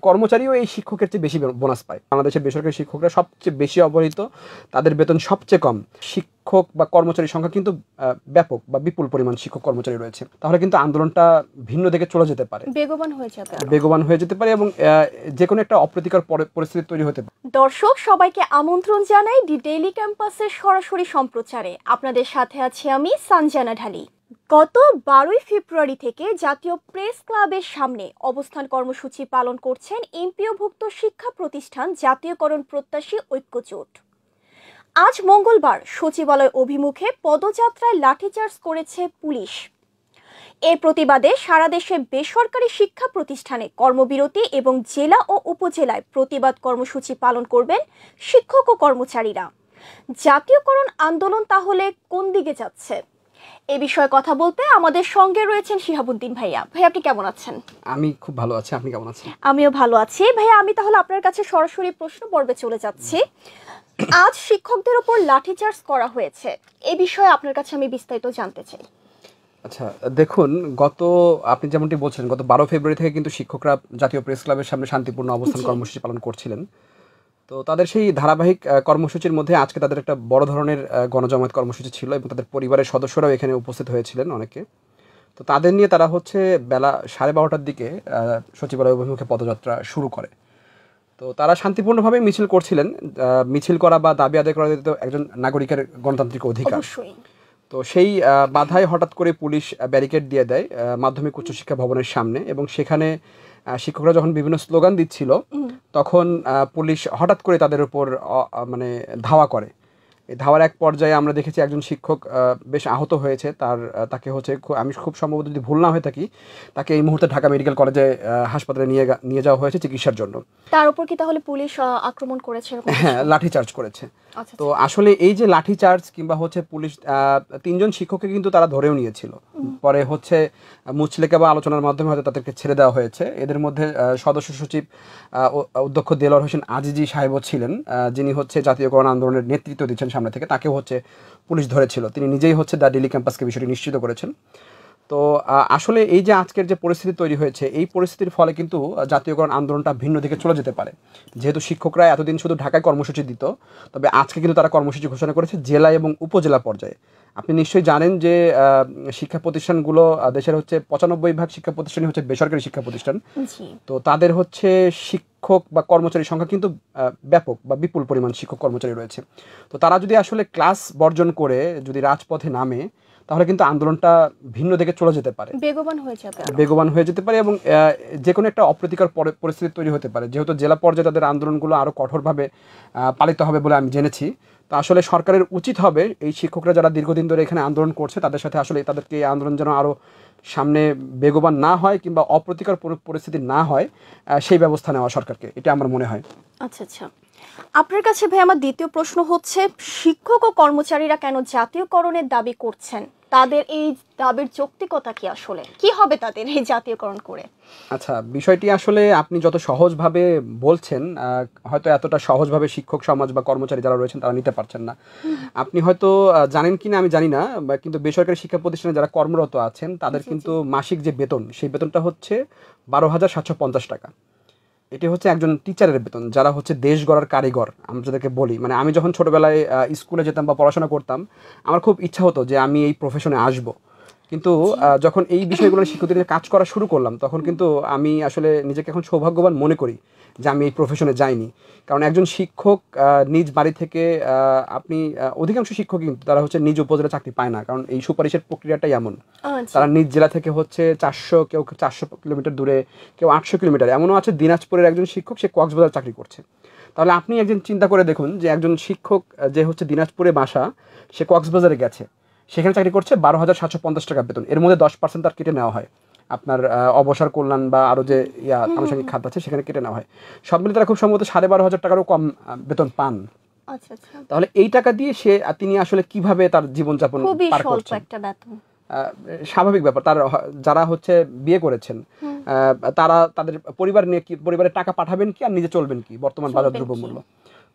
কর্মচারীও এই শিক্ষকের চেয়ে বেশি বোনাস পায়। বাংলাদেশের বেসরকারি শিক্ষকরা সবচেয়ে বেশি অবহেলিত, তাদের বেতন সবচেয়ে কম। শিক্ষক বা কর্মচারীর সংখ্যা কিন্তু ব্যাপক বা বিপুল পরিমাণ শিক্ষক কর্মচারী রয়েছে। তাহলে কিন্তু আন্দোলনটা ভিন্ন দিকে চলে যেতে পারে, বেগবান হয়ে যেতে পারে এবং যে কোনো একটা অপ্রীতিকর পরিস্থিতি তৈরি হতে পারে। দর্শক সবাইকে আমন্ত্রণ জানাই দি ডেইলি ক্যাম্পাসের সরাসরি সম্প্রচারে। আপনাদের সাথে আছি আমি সানজানা ঢালি। গত 12 ফেব্রুয়ারি থেকে জাতীয় প্রেস ক্লাবের সামনে অবস্থান কর্মসূচি পালন করছেন এমপিওভুক্ত শিক্ষা প্রতিষ্ঠান জাতীয়করণ প্রত্যাশী ঐক্যজোট। আজ মঙ্গলবার সচিবালয় অভিমুখে পদযাত্রায় লাঠিচার্জ করেছে পুলিশ। এর প্রতিবাদে সারা দেশে বেসরকারি শিক্ষা প্রতিষ্ঠানে কর্মবিরতি এবং জেলা ও উপজেলায় প্রতিবাদ কর্মসূচি পালন করবেন শিক্ষক ও কর্মচারীরা। জাতীয়করণ আন্দোলন তাহলে কোন দিকে যাচ্ছে, এ বিষয়ে কথা বলতে আমাদের সঙ্গে রয়েছেন শিহাবুদ্দিন ভাইয়া। ভাই, আপনি কেমন আছেন? আমি খুব ভালো আছি, আপনি কেমন আছেন? আমিও ভালো আছি। ভাইয়া, আমি তাহলে আপনার কাছে সরাসরি প্রশ্ন পর্বে চলে যাচ্ছি। আজ শিক্ষকদের উপর লাঠিচার্জ করা হয়েছে, এ বিষয়ে আপনার কাছে আমি বিস্তারিত জানতে চাই। আচ্ছা, দেখুন, আপনি যেমনটি বলছেন, গত 12 ফেব্রুয়ারি থেকে কিন্তু শিক্ষকরা জাতীয় প্রেস ক্লাবের সামনে শান্তিপূর্ণ অবস্থান কর্মসূচি পালন করছিলেন। তো তাদের সেই ধারাবাহিক কর্মসূচির মধ্যে আজকে তাদের একটা বড় ধরনের গণজমায়েত কর্মসূচি ছিল এবং তাদের পরিবারের সদস্যরাও এখানে উপস্থিত হয়েছিলেন অনেকে। তো তাদের নিয়ে তারা বেলা 12:30টার দিকে সচিবালয় অভিমুখে পদযাত্রা শুরু করে। তো তারা শান্তিপূর্ণভাবে মিছিল করছিলেন। মিছিল করা বা দাবি আদায় করা তো একজন নাগরিকের গণতান্ত্রিক অধিকার। তো সেই বাধায় হঠাৎ করে পুলিশ ব্যারিকেড দিয়ে দেয় মাধ্যমিক উচ্চশিক্ষা ভবনের সামনে, এবং সেখানে শিক্ষকরা যখন বিভিন্ন স্লোগান দিচ্ছিল তখন পুলিশ হঠাৎ করে তাদের উপর মানে ধাওয়া করে। এই ধাওয়ার এক পর্যায়ে আমরা দেখেছি একজন শিক্ষক বেশ আহত হয়েছে। তাকে আমি খুব সম্ভবত, যদি ভুল না হয়ে থাকি, তাকে এই মুহূর্তে ঢাকা মেডিকেল কলেজে হাসপাতালে নিয়ে যাওয়া হয়েছে চিকিৎসার জন্য। তার উপর কি তাহলে পুলিশ আক্রমণ করেছে? হ্যাঁ, লাঠিচার্জ করেছে। তো আসলে এই যে লাঠিচার্জ কিংবা পুলিশ 3জন শিক্ষককে কিন্তু তারা ধরেও নিয়েছিল। পরে মুচলেকা বা আলোচনার মাধ্যমে হয়তো তাদেরকে ছেড়ে দেওয়া হয়েছে। এদের মধ্যে সদস্য সচিব অধ্যক্ষ দেলোয়ার হোসেন আজিজি সাহেবও ছিলেন, যিনি জাতীয়করণ আন্দোলনের নেতৃত্ব দিচ্ছেন সামনে থেকে। তাকেও পুলিশ ধরেছিল। তিনি নিজেই দ্য ডেইলি ক্যাম্পাসকে বিষয়টি নিশ্চিত করেছেন। তো আসলে এই যে আজকের যে পরিস্থিতি তৈরি হয়েছে, এই পরিস্থিতির ফলে কিন্তু জাতীয়করণ আন্দোলনটা ভিন্ন দিকে চলে যেতে পারে। যেহেতু শিক্ষকরা এতদিন শুধু ঢাকায় কর্মসূচি দিত, তবে আজকে কিন্তু তারা কর্মসূচি ঘোষণা করেছে জেলা এবং উপজেলা পর্যায়ে। আপনি নিশ্চয়ই জানেন যে শিক্ষা প্রতিষ্ঠানগুলো দেশের 95% শিক্ষা প্রতিষ্ঠানই বেসরকারি শিক্ষা প্রতিষ্ঠান। তো তাদের শিক্ষক বা কর্মচারীর সংখ্যা কিন্তু ব্যাপক বা বিপুল পরিমাণ শিক্ষক কর্মচারী রয়েছে। তো তারা যদি আসলে ক্লাস বর্জন করে যদি রাজপথে নামে, তাহলে কিন্তু আন্দোলনটা ভিন্ন দিকে চলে যেতে পারে, বেগবান হয়ে যেতে পারে এবং যে কোনো একটা অপ্রীতিকর পরিস্থিতি তৈরি হতে পারে। যেহেতু জেলা পর্যায়ে তাদের আন্দোলনগুলো আরও কঠোরভাবে পালিত হবে বলে আমি জেনেছি। তো আসলে সরকারের উচিত হবে এই শিক্ষকরা যারা দীর্ঘদিন ধরে এখানে আন্দোলন করছে তাদের সাথে তাদেরকে এই আন্দোলন যেন আরও সামনে বেগবান না হয় কিংবা অপ্রীতিকর পরিস্থিতি না হয়, সেই ব্যবস্থা নেওয়া সরকারকে, এটা আমার মনে হয়। আচ্ছা, আপনার কাছে ভাই আমার দ্বিতীয় প্রশ্ন শিক্ষক ও কর্মচারীরা কেন জাতীয়করণের দাবি করছেন? তাদের এই দাবির যৌক্তিকতা কি? আসলে কি হবে তাদের এই জাতীয়করণ করে? আচ্ছা, বিষয়টি আসলে আপনি যত সহজভাবে বলছেন, হয়তো এতটা সহজভাবে শিক্ষক সমাজ বা কর্মচারী যারা রয়েছেন তারা নিতে পারছেন না। আপনি হয়তো জানেন কিনা আমি জানি না, কিন্তু বেসরকারি শিক্ষা প্রতিষ্ঠানে যারা কর্মরত আছেন তাদের কিন্তু মাসিক যে বেতন, সেই বেতনটা 12,750 টাকা। এটি একজন টিচারের বেতন, যারা দেশ গড়ার কারিগর আমরা যাদেরকে বলি। মানে আমি যখন ছোটবেলায় স্কুলে যেতাম বা পড়াশোনা করতাম, আমার খুব ইচ্ছা হতো যে আমি এই প্রফেশনে আসব। কিন্তু যখন এই বিষয়গুলো শিক্ষকদের কাজ করা শুরু করলাম, তখন কিন্তু আমি আসলে নিজেকে এখন সৌভাগ্যবান মনে করি যে আমি এই প্রফেশনে যাইনি। কারণ একজন শিক্ষক নিজ বাড়ি থেকে অধিকাংশ শিক্ষক কিন্তু তারা নিজ উপজেলা চাকরি পায় না, কারণ এই সুপারিশের প্রক্রিয়াটাই এমন। তারা নিজ জেলা থেকে 400, কেউ 400 কিলোমিটার দূরে, কেউ 800 কিলোমিটার, এমনও আছে দিনাজপুরের একজন শিক্ষক সে কক্সবাজার চাকরি করছে। তাহলে আপনি একজন চিন্তা করে দেখুন যে একজন শিক্ষক যে দিনাজপুরে বাসা, সে কক্সবাজারে গেছে, সেখানে চাকরি করছে, 12,750 টাকা বেতন। এর মধ্যে 10% তার কেটে নেওয়া হয়, আপনার অবসর কল্যাণ বা আরও যে আনুষঙ্গিক খাত আছে সেখানে কেটে নেওয়া হয়। সব মিলে তারা খুব সম্ভবত 12,500 টাকারও কম বেতন পান। তাহলে এই টাকা দিয়ে তিনি আসলে কিভাবে তার জীবনযাপন পার করছেন? স্বাভাবিক ব্যাপার। যারা বিয়ে করেছেন, তারা তাদের পরিবার নিয়ে পরিবারের টাকা পাঠাবেন কি আর নিজে চলবেন কি বর্তমান বাজার দ্রব্যমূল্য?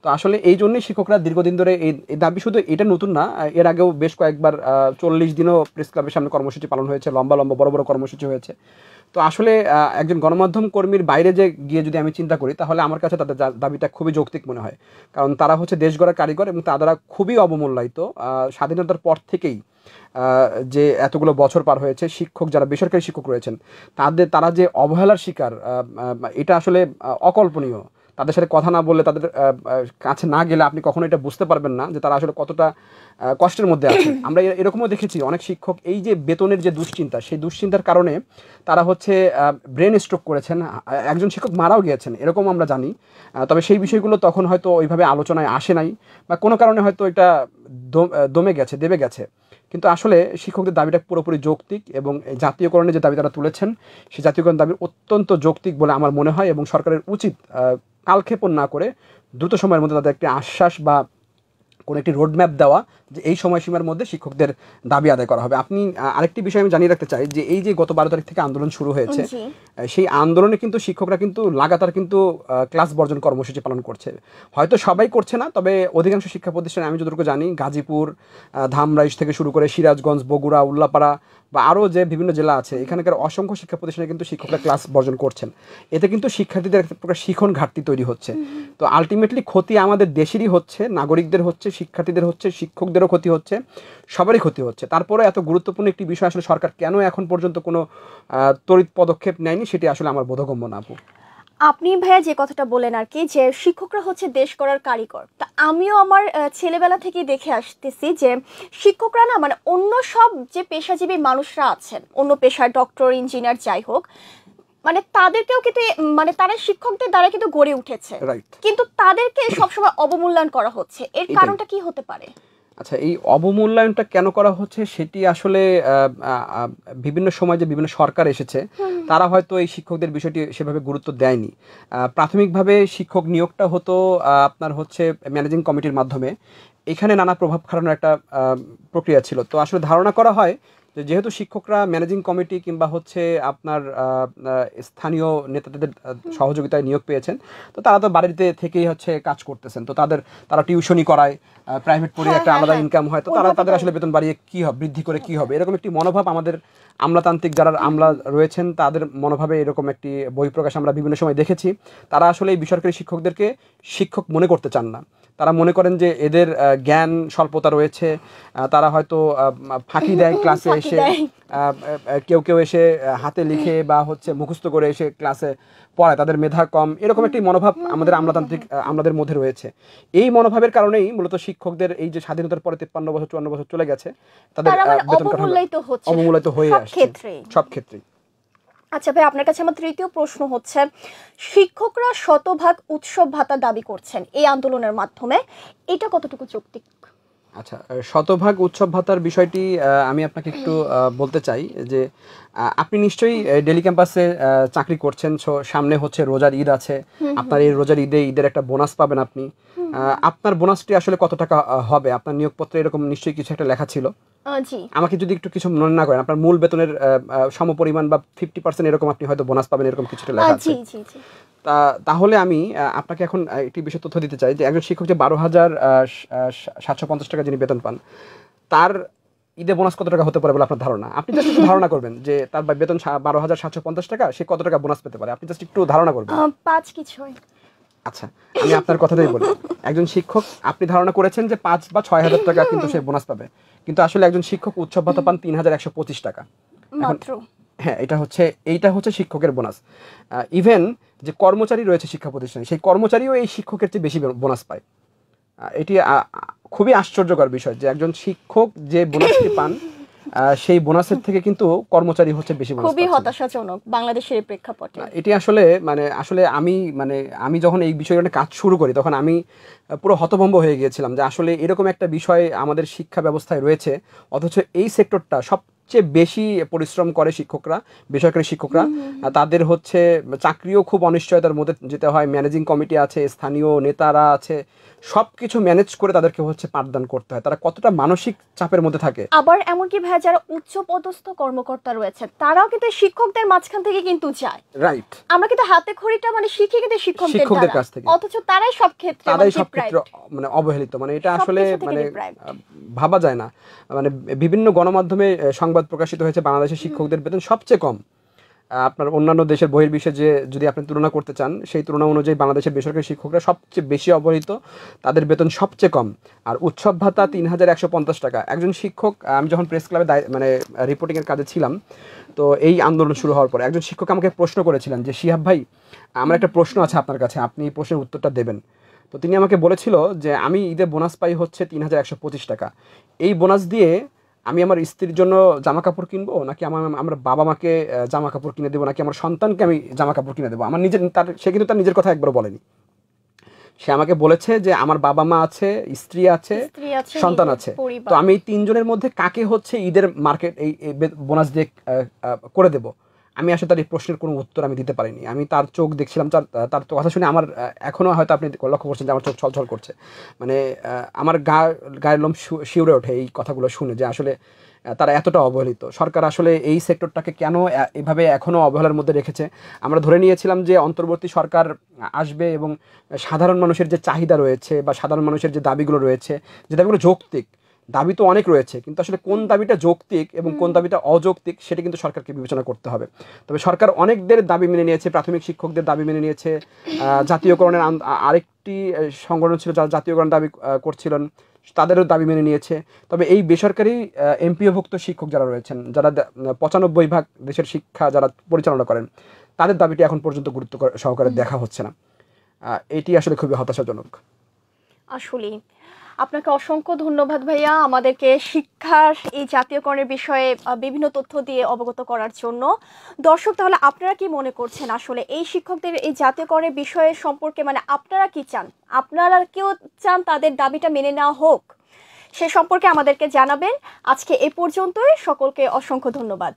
তো আসলে এই জন্যই শিক্ষকরা দীর্ঘদিন ধরে এই দাবি, শুধু এটা নতুন না, এর আগেও বেশ কয়েকবার 40 দিনও প্রেস ক্লাবের সামনে কর্মসূচি পালন হয়েছে, লম্বা লম্বা বড় বড় কর্মসূচি হয়েছে। তো আসলে একজন গণমাধ্যম কর্মীর বাইরে যে গিয়ে যদি আমি চিন্তা করি, তাহলে আমার কাছে তাদের দাবিটা খুবই যৌক্তিক মনে হয়। কারণ তারা হচ্ছে দেশ গড়ার কারিগর এবং তারা খুবই অবমূল্যায়িত। স্বাধীনতার পর থেকেই যে এতগুলো বছর পার হয়েছে, শিক্ষক যারা বেসরকারি শিক্ষক রয়েছেন তারা যে অবহেলার শিকার, এটা আসলে অকল্পনীয়। তাদের সাথে কথা না বললে, তাদের কাছে না গেলে আপনি কখনো এটা বুঝতে পারবেন না যে তারা আসলে কতটা কষ্টের মধ্যে আছে। আমরা এরকমও দেখেছি অনেক শিক্ষক এই যে বেতনের যে দুশ্চিন্তা, সেই দুশ্চিন্তার কারণে তারা হচ্ছে ব্রেন স্ট্রোক করেছেন, একজন শিক্ষক মারাও গিয়েছেন, এরকম আমরা জানি। তবে সেই বিষয়গুলো তখন হয়তো ওইভাবে আলোচনায় আসে নাই, বা কোনো কারণে হয়তো এটা দেবে গেছে। কিন্তু আসলে শিক্ষকদের দাবিটা পুরোপুরি যৌক্তিক, এবং জাতীয়করণের যে দাবি তারা তুলেছেন, সেই জাতীয়করণ দাবি অত্যন্ত যৌক্তিক বলে আমার মনে হয়। এবং সরকারের উচিত কালক্ষেপণ না করে দ্রুত সময়ের মধ্যে তাদের একটি আশ্বাস বা কোনো একটি রোডম্যাপ দেওয়া যে এই সময়সীমার মধ্যে শিক্ষকদের দাবি আদায় করা হবে। আপনি আরেকটি বিষয় আমি জানিয়ে রাখতে চাই যে এই যে গত 12 তারিখ থেকে আন্দোলন শুরু হয়েছে, সেই আন্দোলনে কিন্তু শিক্ষকরা কিন্তু লাগাতার কিন্তু ক্লাস বর্জন কর্মসূচি পালন করছে। হয়তো সবাই করছে না, তবে অধিকাংশ শিক্ষা প্রতিষ্ঠানে আমি যতটুকু জানি, গাজীপুর, ধামরাইশ থেকে শুরু করে সিরাজগঞ্জ, বগুড়া, উল্লাপাড়া বা আরও যে বিভিন্ন জেলা আছে, এখানকার অসংখ্য শিক্ষা প্রতিষ্ঠানে কিন্তু শিক্ষকরা ক্লাস বর্জন করছেন। এতে কিন্তু শিক্ষার্থীদের একটা প্রকার শিখন ঘাটতি তৈরি হচ্ছে। তো আলটিমেটলি ক্ষতি আমাদের দেশেরই হচ্ছে, নাগরিকদের হচ্ছে, শিক্ষার্থীদের হচ্ছে, শিক্ষকদেরও ক্ষতি হচ্ছে, সবারই ক্ষতি হচ্ছে। তারপরে এত গুরুত্বপূর্ণ একটি বিষয় আসলে সরকার কেন এখন পর্যন্ত কোনো তড়িৎ পদক্ষেপ নেয়নি, সেটি আসলে আমার বোধগম্য না। আপু, আপনি ভাইয়া যে কথাটা বলেন আর কি, যে শিক্ষকরা হচ্ছে দেশ গড়ার কারিগর, তা আমিও আমার ছেলেবেলা থেকেই দেখে আসতেছি যে শিক্ষকরা না, মানে অন্য সব যে পেশাজীবী মানুষরা আছেন, অন্য পেশার ডক্টর, ইঞ্জিনিয়ার, যাই হোক, মানে তাদেরকেও কিন্তু মানে তারা শিক্ষকদের দ্বারা কিন্তু গড়ে উঠেছে, কিন্তু তাদেরকে সবসময় অবমূল্যায়ন করা হচ্ছে। এর কারণটা কি হতে পারে? আচ্ছা, এই অবমূল্যায়নটা কেন করা হচ্ছে সেটি আসলে বিভিন্ন সময় যে বিভিন্ন সরকার এসেছে, তারা হয়তো এই শিক্ষকদের বিষয়টি সেভাবে গুরুত্ব দেয়নি। প্রাথমিকভাবে শিক্ষক নিয়োগটা হতো আপনার হচ্ছে ম্যানেজিং কমিটির মাধ্যমে। এখানে নানা প্রভাব খাটানোর একটা প্রক্রিয়া ছিল। তো আসলে ধারণা করা হয় যেহেতু শিক্ষকরা ম্যানেজিং কমিটি কিংবা হচ্ছে আপনার স্থানীয় নেতাদের সহযোগিতায় নিয়োগ পেয়েছেন, তো তারা তো বাড়িতে থেকেই হচ্ছে কাজ করতেছেন, তো তারা টিউশনি করায়, প্রাইভেট পড়ে একটা আলাদা ইনকাম হয়, তো তাদের আসলে বেতন বাড়িয়ে কী হবে, বৃদ্ধি করে কী হবে, এরকম একটি মনোভাব আমাদের আমলাতান্ত্রিক যারা আমলা রয়েছেন তাদের মনোভাবে এরকম একটি বহিঃপ্রকাশ আমরা বিভিন্ন সময় দেখেছি। তারা আসলে এই বেসরকারি শিক্ষকদেরকে শিক্ষক মনে করতে চান না। তারা মনে করেন যে এদের জ্ঞান স্বল্পতা রয়েছে, তারা হয়তো ফাঁকি দেয় ক্লাসে এসে, কেউ এসে হাতে লিখে বা হচ্ছে মুখস্থ করে এসে ক্লাসে পড়ায়, তাদের মেধা কম, এরকম একটি মনোভাব আমাদের আমলাদের মধ্যে রয়েছে। এই মনোভাবের কারণেই মূলত শিক্ষকদের এই যে স্বাধীনতার পরে 53 বছর 54 বছর চলে গেছে, তাদের বেতন অবমূল্যায়িত হয়ে আসছে সব ক্ষেত্রেই। আচ্ছা ভাই, আপনার কাছে আমার তৃতীয় প্রশ্ন হচ্ছে, শিক্ষকরা শতভাগ উৎসব ভাতা দাবি করছেন এই আন্দোলনের মাধ্যমে, এটা কতটুকু যৌক্তিক? আচ্ছা, শতভাগ উৎসব ভাতার বিষয়টি আমি আপনাকে একটু বলতে চাই যে আপনি নিশ্চয়ই ডেলি ক্যাম্পাসে চাকরি করছেন, সামনে হচ্ছে রোজার ঈদ আছে, আপনার এই রোজার ঈদের একটা বোনাস পাবেন আপনি। আপনার বোনাসটি আসলে কত টাকা হবে? আপনার নিয়োগপত্রে এরকম নিশ্চয়ই কিছু একটা লেখা ছিল। আমাকে যদি একটু কিছু মনে না করেন, আপনার মূল বেতনের সমপরিমাণ বা 50% এরকম আপনি হয়তো বোনাস পাবেন, এরকম কিছুটা লেখা আছে। তাহলে আমি আপনাকে এখন একটি বিষয় তথ্য দিতে চাই যে একজন শিক্ষক যে 12,750 টাকা যিনি বেতন পান, তার ঈদে বোনাস কত টাকা হতে পারে বলে আপনার ধারণা? আপনি জাস্ট একটু ধারণা করবেন যে তার বেতন 12,750 টাকা, সে কত টাকা বোনাস পেতে পারে, আপনি জাস্ট একটু ধারণা করবেন। 5 কি 6? আচ্ছা, আমি আপনার কথাটাই বলি। একজন শিক্ষক, আপনি ধারণা করেছেন যে 5 বা 6,000 টাকা কিন্তু সে বোনাস পাবে, কিন্তু আসলে একজন শিক্ষক উৎসব ভাতা পান 3,125 টাকা মাত্র। হ্যাঁ, এইটা হচ্ছে শিক্ষকের বোনাস। ইভেন যে কর্মচারী রয়েছে শিক্ষা প্রতিষ্ঠানে, সেই কর্মচারীও এই শিক্ষকের চেয়ে বেশি বোনাস পায়। এটি খুবই আশ্চর্যকর বিষয় যে একজন শিক্ষক যে বোনাসটি পান, সেই বোনাসের থেকে কিন্তু কর্মচারী হচ্ছে বেশি বোনাস। খুবই হতাশাজনক বাংলাদেশের প্রেক্ষাপটে। এটি আসলে আসলে আমি যখন এই বিষয়টা কাজ শুরু করি, তখন আমি পুরো হতভম্ব হয়ে গিয়েছিলাম যে আসলে এরকম একটা বিষয় আমাদের শিক্ষা ব্যবস্থায় রয়েছে, অথচ এই সেক্টরটা সবচেয়ে বেশি পরিশ্রম করে শিক্ষকরা, বেসরকারি শিক্ষকরা। তাদের হচ্ছে চাকরিও খুব অনিশ্চয়তার মধ্যে যেতে হয়, ম্যানেজিং কমিটি আছে, স্থানীয় নেতারা আছে, সব কিছু ম্যানেজ করে তাদেরকে হচ্ছে পাঠদান করতে হয়। তারা কতটা মানসিক চাপের মধ্যে থাকে। আবার এমনকি ভাইয়া যারা উচ্চ পদস্থ কর্মকর্তা রয়েছে তারাও কিন্তু শিক্ষকদের মাঝখান থেকে কিন্তু যায়। রাইট, আমরা কিন্তু হাতে খড়িটা মানে শিখি কিন্তু শিক্ষকদের কাছ থেকে, অথচ তারাই সব ক্ষেত্রে মানে অবহেলিত। মানে এটা আসলে মানে deprived। ভাবা যায় না। মানে বিভিন্ন গণমাধ্যমে সংবাদ প্রকাশিত হয়েছে বাংলাদেশের শিক্ষকদের বেতন সবচেয়ে কম। আপনার অন্যান্য দেশের বহির্বিশ্বে যে যদি আপনি তুলনা করতে চান, সেই তুলনা অনুযায়ী বাংলাদেশের বেসরকারি শিক্ষকরা সবচেয়ে বেশি অবহেলিত, তাদের বেতন সবচেয়ে কম। আর উৎসব ভাতা ৩,১৫০ টাকা। একজন শিক্ষক, আমি যখন প্রেস ক্লাবে মানে রিপোর্টিংয়ের কাজে ছিলাম, তো এই আন্দোলন শুরু হওয়ার পরে একজন শিক্ষক আমাকে প্রশ্ন করেছিলেন যে শিহাব ভাই, আমার একটা প্রশ্ন আছে আপনার কাছে, আপনি এই প্রশ্নের উত্তরটা দেবেন। তো তিনি আমাকে বলেছিল যে আমি ঈদে বোনাস পাই হচ্ছে ৩,১২৫ টাকা। এই বোনাস দিয়ে আমি আমার স্ত্রীর জন্য জামা কাপড় কিনবো, নাকি আমার বাবা মাকে জামা কাপড় কিনে দেবো, নাকি আমার সন্তানকে আমি জামা কাপড় কিনে দেবো। আমার নিজের সে কিন্তু তার নিজের কথা একবার বলেনি। সে আমাকে বলেছে যে আমার বাবা মা আছে, স্ত্রী আছে, সন্তান আছে, তো আমি এই তিনজনের মধ্যে কাকে হচ্ছে ঈদের মার্কেট এই বোনাস দিয়ে করে দেব। আমি আসলে তার এই প্রশ্নের কোনো উত্তর আমি দিতে পারিনি। আমি তার চোখ দেখছিলাম, তার কথা শুনে আমার এখনও হয়তো আপনি লক্ষ্য করছেন যে আমার চোখ ছলছল করছে। মানে আমার গায়ের লোম শিউরে ওঠে এই কথাগুলো শুনে, যে আসলে তারা এতটা অবহেলিত। সরকার আসলে এই সেক্টরটাকে কেন এভাবে এখনও অবহেলার মধ্যে রেখেছে? আমরা ধরে নিয়েছিলাম যে অন্তর্বর্তী সরকার আসবে এবং সাধারণ মানুষের যে চাহিদা রয়েছে বা সাধারণ মানুষের যে দাবিগুলো রয়েছে, যে দাবিগুলো যৌক্তিক, দাবি তো অনেক রয়েছে, কিন্তু আসলে কোন দাবিটা যৌক্তিক এবং কোন দাবিটা অযৌক্তিক সেটা কিন্তু সরকারকে বিবেচনা করতে হবে। তবে সরকার অনেকদের দাবি মেনে নিয়েছে, প্রাথমিক শিক্ষকদের দাবি মেনে নিয়েছে, জাতীয়করণের আরেকটি সংগঠন ছিল যারা জাতীয়করণ দাবি করছিলেন, তাদেরও দাবি মেনে নিয়েছে। তবে এই বেসরকারি এমপিওভুক্ত শিক্ষক যারা রয়েছেন, যারা ৯৫% দেশের শিক্ষা যারা পরিচালনা করেন, তাদের দাবিটি এখন পর্যন্ত গুরুত্ব সহকারে দেখা হচ্ছে না। এটি আসলে খুবই হতাশাজনক। আসলে আপনাকে অসংখ্য ধন্যবাদ ভাইয়া, আমাদেরকে শিক্ষার এই জাতীয়করণের বিষয়ে বিভিন্ন তথ্য দিয়ে অবগত করার জন্য। দর্শক, তাহলে আপনারা কি মনে করছেন আসলে এই শিক্ষকদের এই জাতীয়করণের বিষয়ে সম্পর্কে, মানে আপনারা কি চান? আপনারা কেউ চান তাদের দাবিটা মেনে নেওয়া হোক? সে সম্পর্কে আমাদেরকে জানাবেন। আজকে এ পর্যন্তই, সকলকে অসংখ্য ধন্যবাদ।